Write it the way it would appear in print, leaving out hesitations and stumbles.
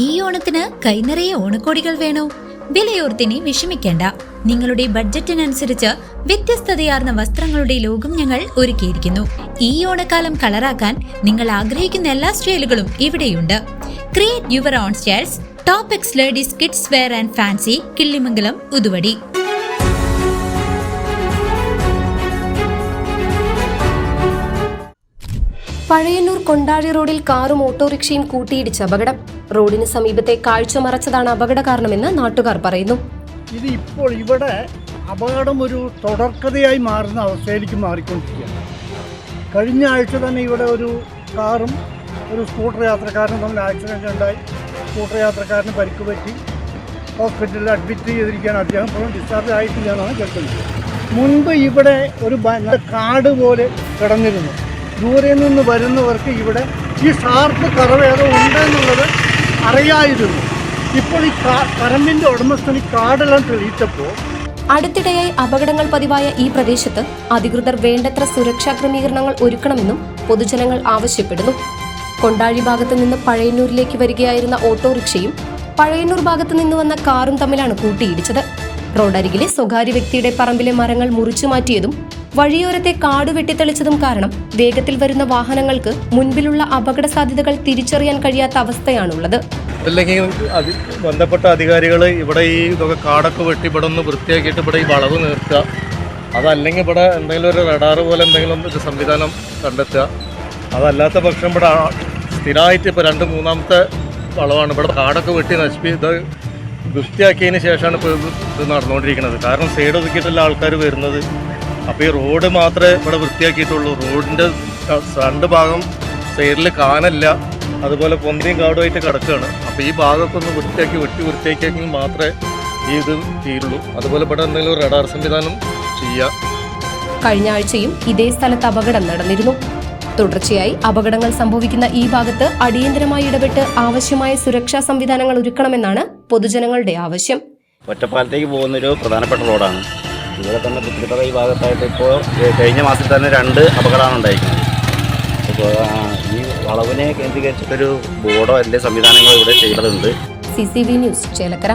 ഈ ഓണത്തിന് കൈനിറയെ ഓണക്കോടികൾ വേണോ? വിലയോർത്തിനി വിഷമിക്കേണ്ട. നിങ്ങളുടെ ബഡ്ജറ്റിനനുസരിച്ച് വ്യത്യസ്തതയാർന്ന വസ്ത്രങ്ങളുടെ ലോകം ഞങ്ങൾ ഒരുക്കിയിരിക്കുന്നു. ഈ ഓണക്കാലം കളറാക്കാൻ നിങ്ങൾ ആഗ്രഹിക്കുന്ന എല്ലാ സ്റ്റൈലുകളും ഇവിടെയുണ്ട്. Create your own styles. Top x ladies kids wear and fancy, Killimangalam, Uthuvadi. Pazhayannur Kondazhy റോഡിൽ കാറും ഓട്ടോറിക്ഷയും കൂട്ടിയിടിച്ച് അപകടം. റോഡിന് സമീപത്തെ കാഴ്ച മറച്ചതാണ് അപകട കാരണമെന്ന് നാട്ടുകാർ പറയുന്നു. ഇത് ഇപ്പോൾ ഇവിടെ അപകടം ഒരു തുടർക്കഥയായി മാറുന്ന അവസ്ഥയിലേക്ക് മാറിക്കൊണ്ടിരിക്കുകയാണ്. കഴിഞ്ഞ ആഴ്ച തന്നെ ഇവിടെ ഒരു കാറും ഒരു സ്കൂട്ടർ യാത്രക്കാരനും തമ്മിൽ ആക്സിഡൻറ്റ് ഉണ്ടായി. സ്കൂട്ടർ യാത്രക്കാരന് പരിക്ക് പറ്റി ഹോസ്പിറ്റലിൽ അഡ്മിറ്റ് ചെയ്തിരിക്കുകയാണ്. അദ്ദേഹം ഇപ്പോഴും ഡിസ്ചാർജ് ആയിട്ടില്ല എന്നാണ് കേൾക്കുന്നത്. മുൻപ് ഇവിടെ ഒരു കാട് പോലെ കിടന്നിരുന്നു. ദൂരെ നിന്ന് വരുന്നവർക്ക് ഇവിടെ ഈ ഷാർപ്പ് കറവേദം ഉണ്ടെന്നുള്ളത് അറിയായിരുന്നു. ഇപ്പോൾ ഈ പറമ്പിൻ്റെ ഉടമസ്ഥൻ ഈ കാടെല്ലാം തെളിയിച്ചപ്പോൾ അടുത്തിടെയായി അപകടങ്ങൾ പതിവായ ഈ പ്രദേശത്ത് അധികൃതർ വേണ്ടത്ര സുരക്ഷാ ക്രമീകരണങ്ങൾ ഒരുക്കണമെന്നും പൊതുജനങ്ങൾ ആവശ്യപ്പെടുന്നു. കൊണ്ടാഴി ഭാഗത്ത് നിന്ന് പഴയന്നൂരിലേക്ക് വരികയായിരുന്ന ഓട്ടോറിക്ഷയും പഴയന്നൂർ ഭാഗത്ത് നിന്ന് വന്ന കാറും തമ്മിലാണ് കൂട്ടിയിടിച്ചത്. റോഡരികിലെ സ്വകാര്യ വ്യക്തിയുടെ പറമ്പിലെ മരങ്ങൾ മുറിച്ചു മാറ്റിയതും വഴിയോരത്തെ കാട് വെട്ടിത്തെളിച്ചതും കാരണം വേഗത്തിൽ വരുന്ന വാഹനങ്ങൾക്ക് മുൻപിലുള്ള അപകട സാധ്യതകൾ തിരിച്ചറിയാൻ കഴിയാത്ത അവസ്ഥയാണുള്ളത്. അല്ലെങ്കിൽ ബന്ധപ്പെട്ട അധികാരികൾ ഇവിടെ ഈ ഇതൊക്കെ കാടൊക്കെ വെട്ടി ഇവിടെ ഒന്ന് വൃത്തിയാക്കിയിട്ട് ഇവിടെ ഈ വളവ് നിർത്തുക. അതല്ലെങ്കിൽ ഇവിടെ എന്തെങ്കിലും ഒരു റഡാർ പോലെ എന്തെങ്കിലും ഒരു സംവിധാനം കണ്ടെത്തുക. അതല്ലാത്ത പക്ഷം ഇവിടെ സ്ഥിരമായിട്ട് ഇപ്പോൾ 2-3ാമത്തെ വളവാണ്. ഇവിടെ കാടൊക്കെ വെട്ടി ഇത് വൃത്തിയാക്കിയതിന് ശേഷമാണ് ഇപ്പോൾ ഇത് നടന്നുകൊണ്ടിരിക്കുന്നത്. കാരണം സൈഡ് ഒതുക്കിയിട്ടുള്ള ആൾക്കാർ വരുന്നത്. അപ്പോൾ ഈ റോഡ് മാത്രമേ ഇവിടെ വൃത്തിയാക്കിയിട്ടുള്ളൂ. റോഡിൻ്റെ 2 ഭാഗം സൈഡിൽ കാനല്ല, അതുപോലെ പൊന്തിയും കാടുമായിട്ട് കിടക്കുകയാണ്. അപ്പോൾ ഈ ഭാഗമൊക്കെ ഒന്ന് വൃത്തിയാക്കിയെങ്കിൽ മാത്രമേ ഈ ഇത് തീരുള്ളൂ. അതുപോലെ ഇവിടെ എന്തെങ്കിലും റഡാർ സംവിധാനം ചെയ്യുക. കഴിഞ്ഞ ആഴ്ചയും ഇതേ സ്ഥലത്ത് അപകടം നടന്നിരുന്നു. തുടർച്ചയായി അപകടങ്ങൾ സംഭവിക്കുന്ന ഈ ഭാഗത്ത് അടിയന്തരമായി ഇടപെട്ട് ആവശ്യമായ സുരക്ഷാ സംവിധാനങ്ങൾ ഒരുക്കണമെന്നാണ് പൊതുജനങ്ങളുടെ ആവശ്യം. ഒറ്റപ്പാലത്തേക്ക് പോകുന്നൊരു പ്രധാനപ്പെട്ട റോഡാണ്. ഇവിടെ തന്നെ പുത്തിരിപ്പറ ഈ ഭാഗത്തായിട്ട് ഇപ്പോൾ കഴിഞ്ഞ മാസത്തിൽ തന്നെ 2 അപകടമാണ് ഉണ്ടായിരിക്കുന്നത്. അപ്പോൾ ഈ വളവിനെ കേന്ദ്രീകരിച്ചിട്ടൊരു ബോർഡോ അല്ലെങ്കിൽ സംവിധാനങ്ങളോ ഇവിടെ ചെയ്യേണ്ടതുണ്ട്. CCV news, Chelakkara.